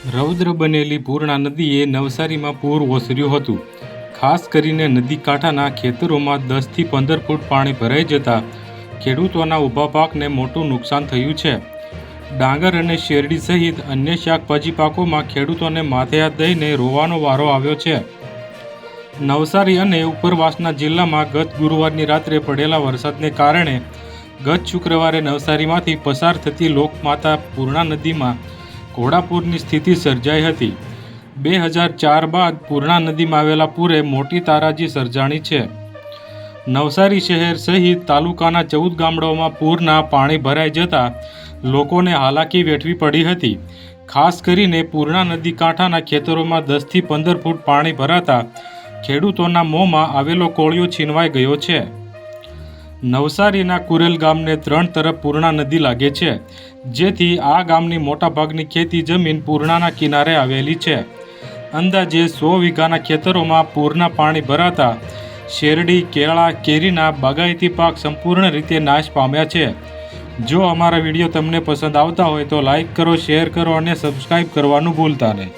રૌદ્ર બનેલી પૂર્ણા નદીએ નવસારીમાં પૂર ઓસર્યું હતું. ખાસ કરીને નદી કાંઠાના ખેતરોમાં 10થી 15 ફૂટ પાણી ભરાઈ જતા ખેડૂતોના ઊભા પાકને મોટું નુકસાન થયું છે. ડાંગર અને શેરડી સહિત અન્ય શાકભાજી પાકોમાં ખેડૂતોને માથે હાથ દઈને રોવાનો વારો આવ્યો છે. નવસારી અને ઉપરવાસના જિલ્લામાં ગત ગુરુવારની રાત્રે પડેલા વરસાદને કારણે ગત શુક્રવારે નવસારીમાંથી પસાર થતી લોકમાતા પૂર્ણા નદીમાં ઘોડાપૂરની સ્થિતિ સર્જાઈ હતી. 2004 બાદ પૂર્ણા નદીમાં આવેલા પૂરે મોટી તારાજી સર્જાણી છે. નવસારી શહેર સહિત તાલુકાના 14 ગામડાઓમાં પૂરના પાણી ભરાઈ જતા લોકોને હાલાકી વેઠવી પડી હતી. ખાસ કરીને પૂર્ણા નદી કાંઠાના ખેતરોમાં 10થી 15 ફૂટ પાણી ભરાતા ખેડૂતોના મોંમાં આવેલો કોળિયો છીનવાઈ ગયો છે. નવસારીના કુરેલ ગામને 3 તરફ પૂર્ણા નદી લાગે છે, જેથી આ ગામની મોટાભાગની ખેતી જમીન પૂર્ણાના કિનારે આવેલી છે. અંદાજે 100 વીઘાના ખેતરોમાં પૂરના પાણી ભરાતા શેરડી, કેળા, કેરીના બાગાયતી પાક સંપૂર્ણ રીતે નાશ પામ્યા છે. જો અમારા વિડીયો તમને પસંદ આવતા હોય તો લાઈક કરો, શેર કરો અને સબસ્ક્રાઈબ કરવાનું ભૂલતા નહીં.